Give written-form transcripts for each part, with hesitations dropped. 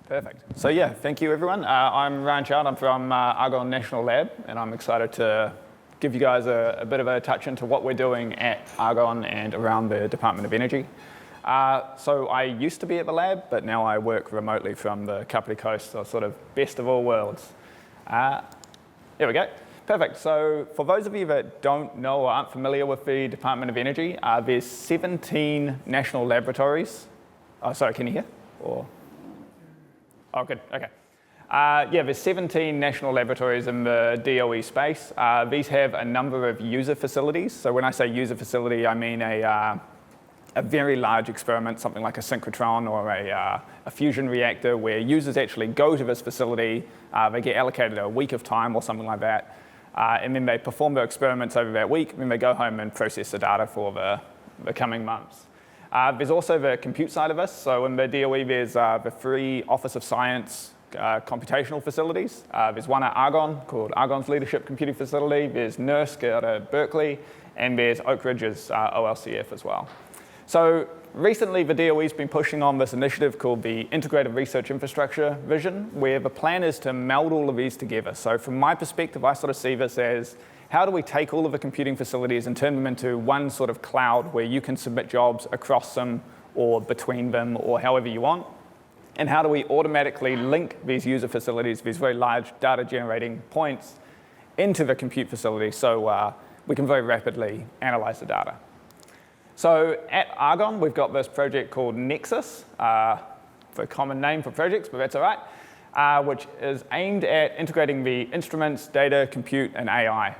Perfect. So yeah, thank you everyone. I'm Chard. I'm from Argonne National Lab, and I'm excited to give you guys a bit of a touch into what we're doing at Argonne and around the Department of Energy. So I used to be at the lab, but now I work remotely from the Kapiti Coast, so sort of best of all worlds. Here we go. Perfect. So for those of you that don't know or aren't familiar with the Department of Energy, there's 17 national laboratories. Oh, sorry, can you hear? Or? Oh, good. Okay. Yeah, there's 17 national laboratories in the DOE space. These have a number of user facilities. So when I say user facility, I mean a very large experiment, something like a synchrotron or a fusion reactor, where users actually go to this facility. They get allocated a week of time or something like that. And then they perform their experiments over that week, and then they go home and process the data for the coming months. There's also the compute side of this. So in the DOE, there's the 3 Office of Science computational facilities. There's one at Argonne called Argonne's Leadership Computing Facility. There's NERSC out of Berkeley, and there's Oak Ridge's OLCF as well. So recently, the DOE's been pushing on this initiative called the Integrated Research Infrastructure Vision, where the plan is to meld all of these together. So from my perspective, I sort of see this as, how do we take all of the computing facilities and turn them into one sort of cloud where you can submit jobs across them or between them or however you want? And how do we automatically link these user facilities, these very large data generating points, into the compute facility so we can very rapidly analyze the data? So at Argonne, we've got this project called Nexus, for a common name for projects, but that's all right. Which is aimed at integrating the instruments, data, compute, and AI.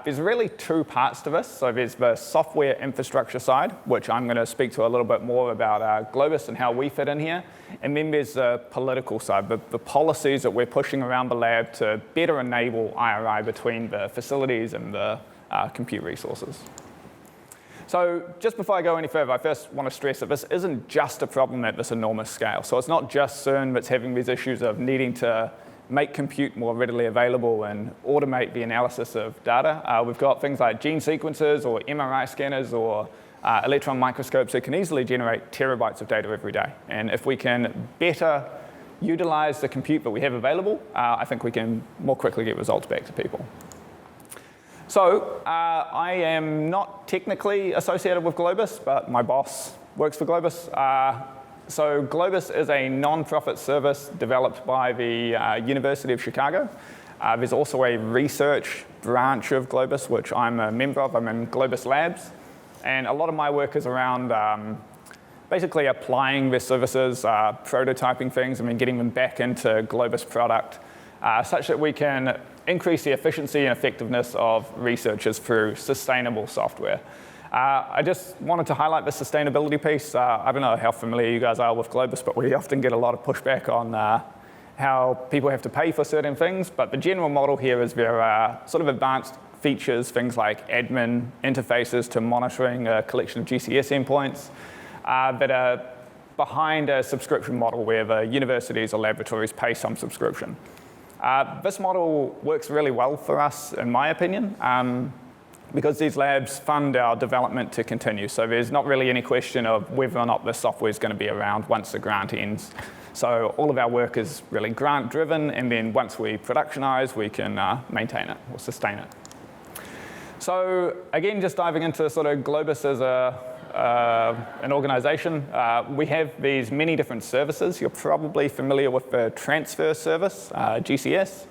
There's really 2 parts to this. So there's the software infrastructure side, which I'm going to speak to a little bit more about Globus and how we fit in here. And then there's the political side, the policies that we're pushing around the lab to better enable IRI between the facilities and the compute resources. So just before I go any further, I first want to stress that this isn't just a problem at this enormous scale. So it's not just CERN that's having these issues of needing to make compute more readily available and automate the analysis of data. We've got things like gene sequencers or MRI scanners or electron microscopes that can easily generate terabytes of data every day. And if we can better utilize the compute that we have available, I think we can more quickly get results back to people. So I am not technically associated with Globus, but my boss works for Globus. So Globus is a non-profit service developed by the University of Chicago. There's also a research branch of Globus, which I'm a member of. I'm in Globus Labs. And a lot of my work is around basically applying their services, prototyping things, and then getting them back into Globus product, such that we can increase the efficiency and effectiveness of researchers through sustainable software. I just wanted to highlight the sustainability piece. I don't know how familiar you guys are with Globus, but we often get a lot of pushback on how people have to pay for certain things. But the general model here is there are sort of advanced features, things like admin interfaces to monitoring a collection of GCS endpoints that are behind a subscription model where the universities or laboratories pay some subscription. This model works really well for us, in my opinion, because these labs fund our development to continue. So there's not really any question of whether or not the software is going to be around once the grant ends. So all of our work is really grant-driven, and then once we productionize, we can maintain it or sustain it. So again, just diving into sort of Globus as an organization, we have these many different services. You're probably familiar with the transfer service, GCS.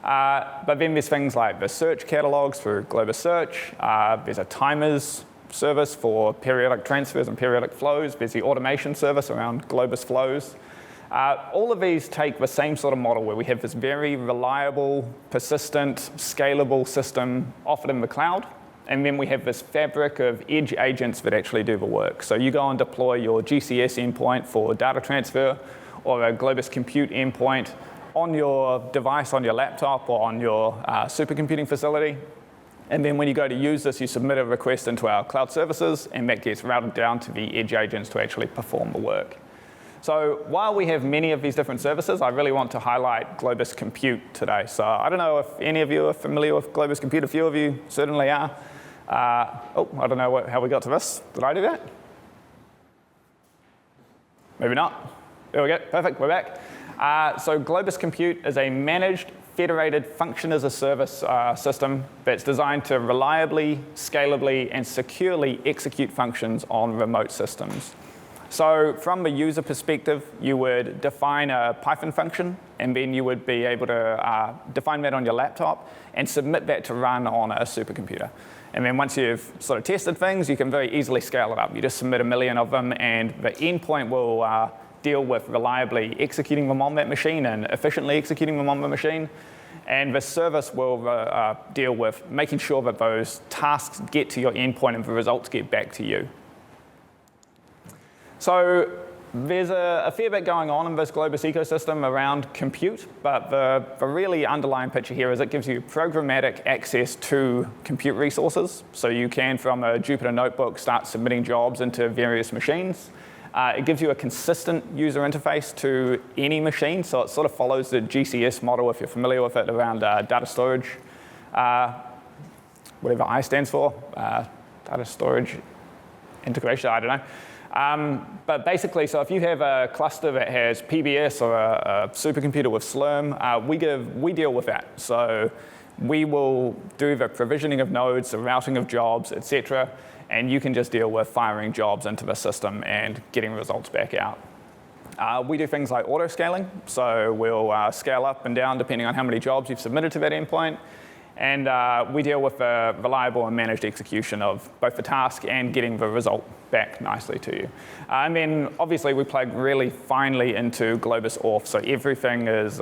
But then there's things like the search catalogs for Globus Search. There's a timers service for periodic transfers and periodic flows. There's the automation service around Globus Flows. All of these take the same sort of model where we have this very reliable, persistent, scalable system offered in the cloud. And then we have this fabric of edge agents that actually do the work. So you go and deploy your GCS endpoint for data transfer or a Globus Compute endpoint on your device, on your laptop, or on your supercomputing facility. And then when you go to use this, you submit a request into our cloud services, and that gets routed down to the edge agents to actually perform the work. So while we have many of these different services, I really want to highlight Globus Compute today. So I don't know if any of you are familiar with Globus Compute. A few of you certainly are. I don't know how we got to this. Did I do that? Maybe not. There we go. Perfect. We're back. So Globus Compute is a managed, federated function-as-a-service system that's designed to reliably, scalably, and securely execute functions on remote systems. So from the user perspective, you would define a Python function, and then you would be able to define that on your laptop and submit that to run on a supercomputer. And then once you've sort of tested things, you can very easily scale it up. You just submit 1 million of them, and the endpoint will deal with reliably executing them on that machine and efficiently executing them on the machine. And the service will deal with making sure that those tasks get to your endpoint and the results get back to you. So there's a fair bit going on in this Globus ecosystem around compute, but the really underlying picture here is it gives you programmatic access to compute resources. So you can, from a Jupyter notebook, start submitting jobs into various machines. It gives you a consistent user interface to any machine, so it sort of follows the GCS model, if you're familiar with it, around data storage, whatever I stands for, data storage integration, I don't know. But basically, so if you have a cluster that has PBS or a supercomputer with Slurm, we deal with that. So we will do the provisioning of nodes, the routing of jobs, etc., and you can just deal with firing jobs into the system and getting results back out. We do things like auto-scaling, so we'll scale up and down depending on how many jobs you've submitted to that endpoint. And we deal with the reliable and managed execution of both the task and getting the result back nicely to you. And then obviously we plug really finely into Globus Auth, so everything is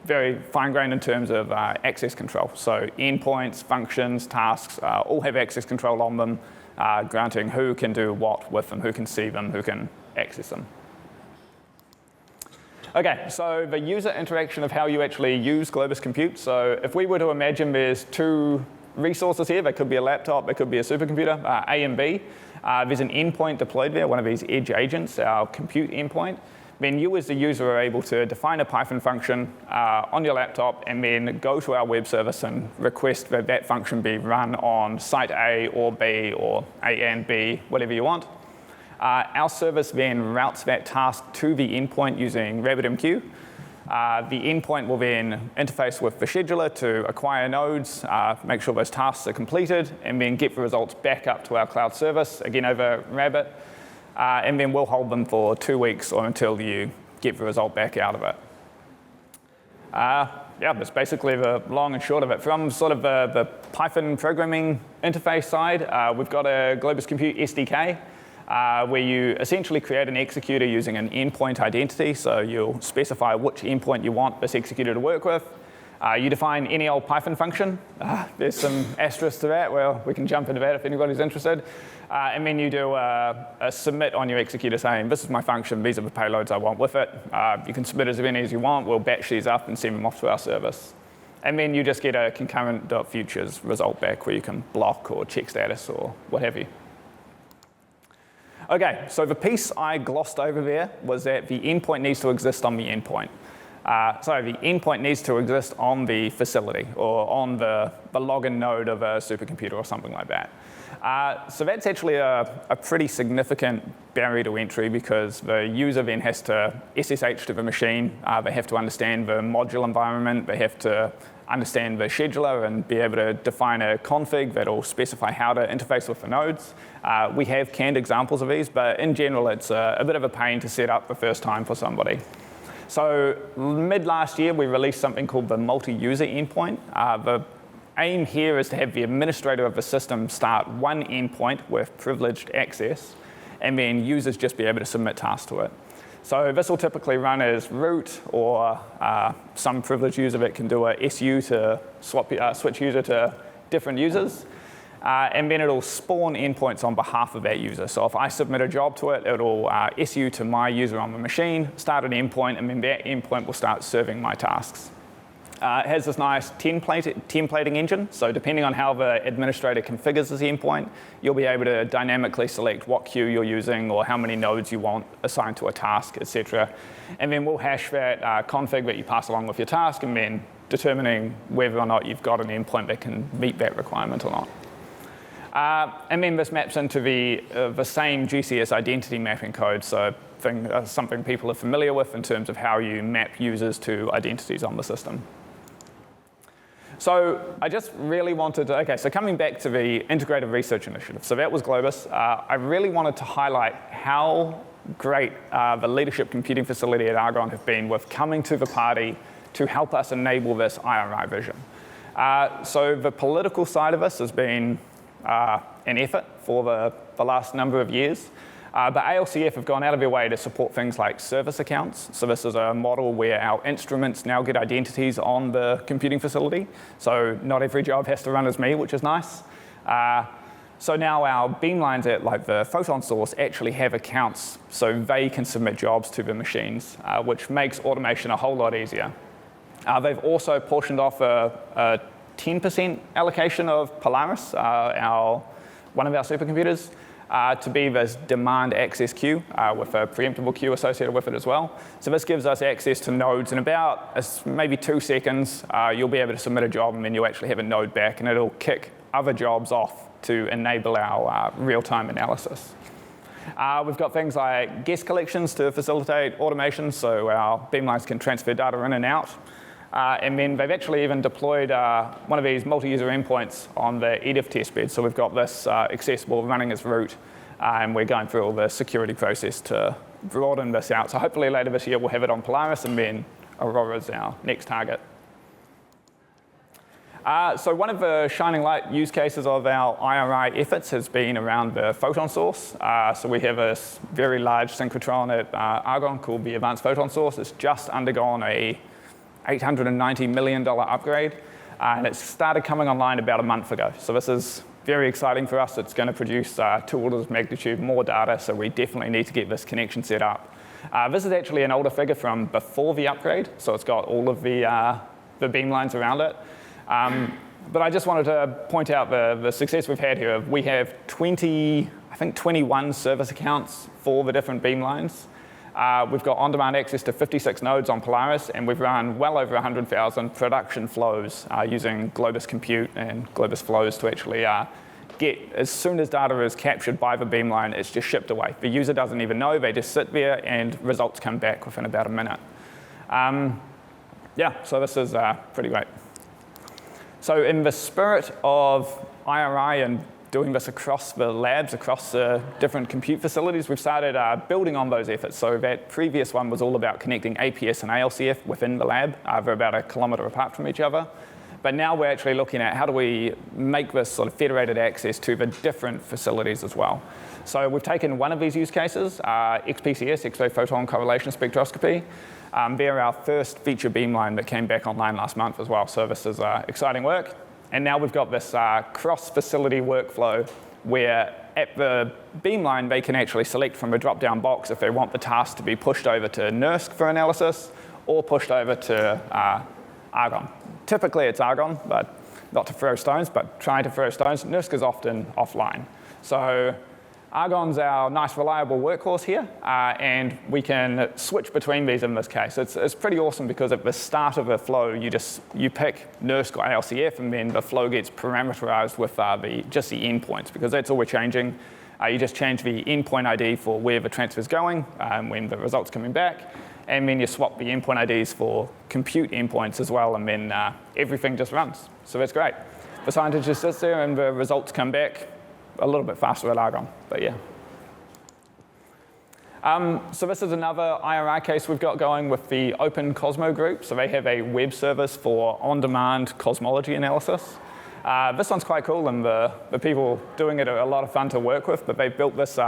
very fine-grained in terms of access control. So endpoints, functions, tasks, all have access control on them, granting who can do what with them, who can see them, who can access them. Okay, so the user interaction of how you actually use Globus Compute. So if we were to imagine there's two resources here, there could be a laptop, there could be a supercomputer, A and B. There's an endpoint deployed there, one of these edge agents, our compute endpoint. Then you as the user are able to define a Python function on your laptop and then go to our web service and request that that function be run on site A or B or A and B, whatever you want. Our service then routes that task to the endpoint using RabbitMQ. The endpoint will then interface with the scheduler to acquire nodes, make sure those tasks are completed, and then get the results back up to our cloud service, again over Rabbit. And then we'll hold them for 2 weeks or until you get the result back out of it. Yeah, that's basically the long and short of it. From sort of the Python programming interface side, we've got a Globus Compute SDK where you essentially create an executor using an endpoint identity. So you'll specify which endpoint you want this executor to work with. You define any old Python function. There's some asterisks to that. Well, we can jump into that if anybody's interested. And then you do a submit on your executor saying, this is my function, these are the payloads I want with it. You can submit as many as you want. We'll batch these up and send them off to our service. And then you just get a concurrent.futures result back where you can block or check status or what have you. Okay, so the piece I glossed over there was that the endpoint needs to exist on the endpoint. The endpoint needs to exist on the facility or on the login node of a supercomputer or something like that. So that's actually a pretty significant barrier to entry because the user then has to SSH to the machine. They have to understand the module environment. They have to understand the scheduler and be able to define a config that will specify how to interface with the nodes. We have canned examples of these, but in general, it's a bit of a pain to set up the first time for somebody. So mid last year, we released something called the multi-user endpoint. The aim here is to have the administrator of the system start one endpoint with privileged access, and then users just be able to submit tasks to it. So this will typically run as root or some privileged user that can do a SU to switch user to different users. And then it'll spawn endpoints on behalf of that user. So if I submit a job to it, it'll SU to my user on the machine, start an endpoint, and then that endpoint will start serving my tasks. It has this nice templating engine. So depending on how the administrator configures this endpoint, you'll be able to dynamically select what queue you're using or how many nodes you want assigned to a task, etc. And then we'll hash that config that you pass along with your task and then determining whether or not you've got an endpoint that can meet that requirement or not. And then this maps into the same GCS identity mapping code, so something people are familiar with in terms of how you map users to identities on the system. So I just really wanted to, okay, so coming back to the Integrated Research Initiative, so that was Globus. I really wanted to highlight how great the Leadership Computing Facility at Argonne have been with coming to the party to help us enable this IRI vision. So the political side of this has been an effort for the last number of years. But ALCF have gone out of their way to support things like service accounts. So this is a model where our instruments now get identities on the computing facility. So not every job has to run as me, which is nice. So now our beamlines at like the photon source actually have accounts so they can submit jobs to the machines, which makes automation a whole lot easier. They've also portioned off a 10% allocation of Polaris, one of our supercomputers, to be this demand access queue with a preemptible queue associated with it as well. So this gives us access to nodes in about maybe 2 seconds. You'll be able to submit a job and then you'll actually have a node back and it'll kick other jobs off to enable our real-time analysis. We've got things like guest collections to facilitate automation so our beamlines can transfer data in and out. And then they've actually even deployed one of these multi-user endpoints on the EDIF testbed. So we've got this accessible running as root, and we're going through all the security process to broaden this out. So hopefully later this year we'll have it on Polaris, and then Aurora is our next target. So one of the shining light use cases of our IRI efforts has been around the photon source. So we have a very large synchrotron at Argonne called the Advanced Photon Source. It's just undergone a $890 million upgrade, and it started coming online about a month ago. So this is very exciting for us. It's going to produce 2 orders of magnitude more data, so we definitely need to get this connection set up. This is actually an older figure from before the upgrade, so it's got all of the beamlines around it. But I just wanted to point out the success we've had here. We have 21 service accounts for the different beamlines. We've got on-demand access to 56 nodes on Polaris, and we've run well over 100,000 production flows using Globus Compute and Globus Flows to actually get, as soon as data is captured by the beamline, it's just shipped away. The user doesn't even know, they just sit there and results come back within about a minute. Yeah, so this is pretty great. So in the spirit of IRI and doing this across the labs, across the different compute facilities, we've started building on those efforts. So that previous one was all about connecting APS and ALCF within the lab. They're about 1 kilometre apart from each other. But now we're actually looking at how do we make this sort of federated access to the different facilities as well. So we've taken one of these use cases, XPCS, X-ray photon correlation spectroscopy. They're our first feature beamline that came back online last month as well. So this is exciting work. And now we've got this cross-facility workflow where at the beamline, they can actually select from a drop-down box if they want the task to be pushed over to NERSC for analysis or pushed over to Argonne. Typically, it's Argonne, but not to throw stones, but trying to throw stones. NERSC is often offline. So Argonne's our nice, reliable workhorse here, and we can switch between these in this case. It's pretty awesome because at the start of a flow, you pick NERSC or ALCF, and then the flow gets parameterized with just the endpoints, because that's all we're changing. You just change the endpoint ID for where the transfer is going, when the result's coming back, and then you swap the endpoint IDs for compute endpoints as well, and then everything just runs. So that's great. The scientist just sits there, and the results come back a little bit faster at Argonne, but yeah. So this is another IRI case we've got going with the Open Cosmo group. So they have a web service for on-demand cosmology analysis. This one's quite cool, and the people doing it are a lot of fun to work with, but they've built this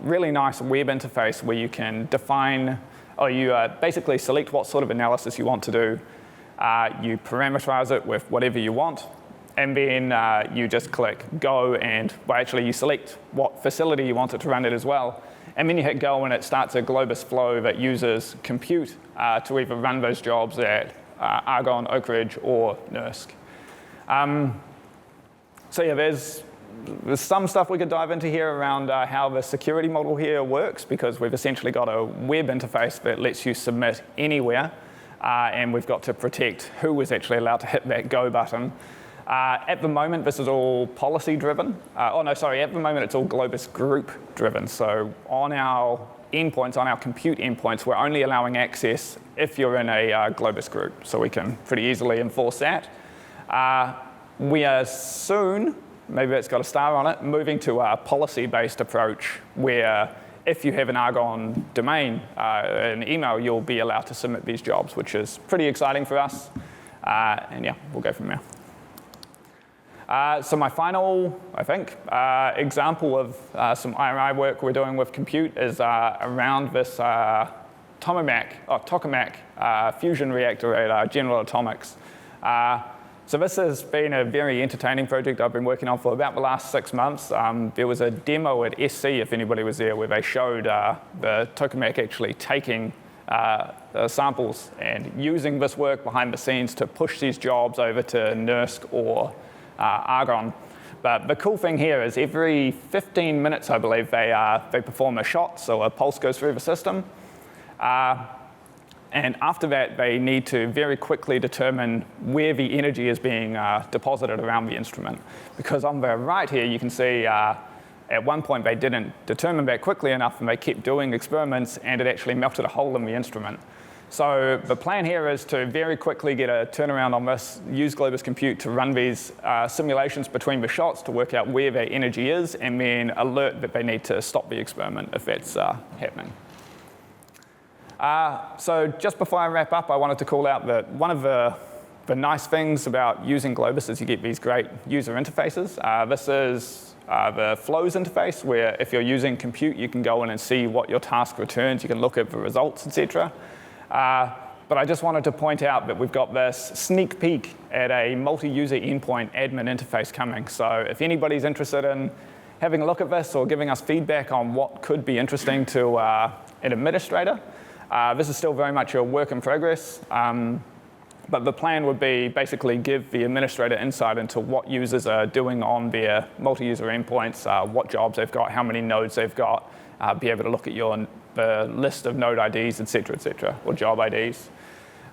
really nice web interface where you can define, or you basically select what sort of analysis you want to do. You parameterize it with whatever you want, and then you just click go, and well, actually you select what facility you want it to run it as well. And then you hit go, and it starts a Globus flow that uses compute to either run those jobs at Argonne, Oak Ridge, or NERSC. So yeah, there's some stuff we could dive into here around how the security model here works, because we've essentially got a web interface that lets you submit anywhere, and we've got to protect who is actually allowed to hit that go button. At the moment, this is all policy driven. At the moment, it's all Globus group driven. So on our endpoints, on our compute endpoints, we're only allowing access if you're in a Globus group. So we can pretty easily enforce that. We are soon, maybe it's got a star on it, moving to a policy-based approach where if you have an Argonne domain, an email, you'll be allowed to submit these jobs, which is pretty exciting for us. And yeah, we'll go from there. So my final, I think, example of some IRI work we're doing with compute is around this tokamak fusion reactor at General Atomics. So this has been a very entertaining project I've been working on for about the last 6 months. There was a demo at SC, if anybody was there, where they showed the tokamak actually taking the samples and using this work behind the scenes to push these jobs over to NERSC or Argonne. But the cool thing here is every 15 minutes, I believe, they perform a shot, so a pulse goes through the system. And after that, they need to very quickly determine where the energy is being deposited around the instrument. Because on the right here, you can see at one point they didn't determine that quickly enough, and they kept doing experiments, and it actually melted a hole in the instrument. So the plan here is to very quickly get a turnaround on this, use Globus Compute to run these simulations between the shots to work out where their energy is, and then alert that they need to stop the experiment if that's happening. So just before I wrap up, I wanted to call out that one of the nice things about using Globus is you get these great user interfaces. This is the flows interface, where if you're using compute, you can go in and see what your task returns. You can look at the results, etc. But I just wanted to point out that we've got this sneak peek at a multi-user endpoint admin interface coming. So if anybody's interested in having a look at this or giving us feedback on what could be interesting to an administrator, this is still very much a work in progress. But the plan would be basically give the administrator insight into what users are doing on their multi-user endpoints, what jobs they've got, how many nodes they've got, be able to look at the list of node IDs, et cetera, or job IDs.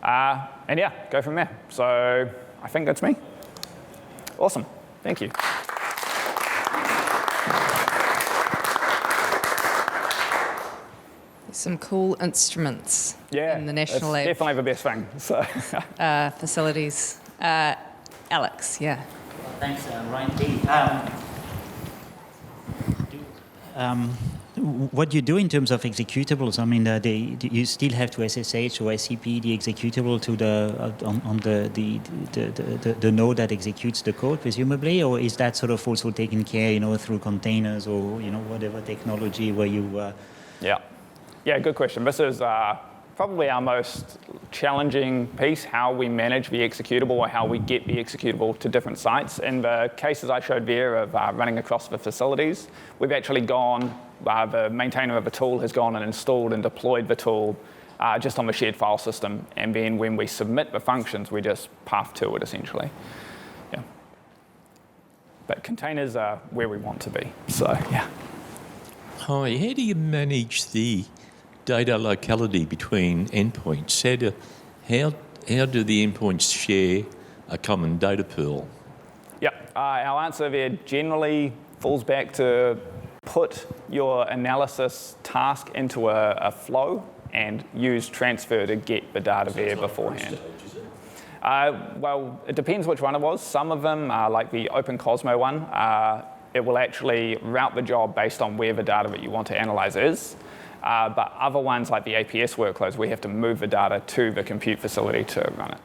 And yeah, go from there. So I think that's me. Awesome. Thank you. Some cool instruments in the National Lab. Definitely the best thing. So. Facilities. Alex, yeah. Well, thanks, Ryan T. What do you do in terms of executables? I mean, you still have to SSH or SCP the executable to the node that executes the code, presumably, or is that sort of also taken care, through containers or whatever technology where you? Yeah, good question. This is probably our most challenging piece, how we manage the executable or how we get the executable to different sites. In the cases I showed there of running across the facilities, we've actually gone, the maintainer of the tool has gone and installed and deployed the tool just on the shared file system. And then when we submit the functions, we just path to it, essentially. Yeah. But containers are where we want to be, so yeah. Hi, how do you manage the data locality between endpoints? How do the endpoints share a common data pool? Yeah, our answer there generally falls back to put your analysis task into a flow and use transfer to get the data there beforehand. Well, it depends which one it was. Some of them, like the OpenCosmo one, it will actually route the job based on where the data that you want to analyze is. But other ones, like the APS workloads, we have to move the data to the compute facility to run it.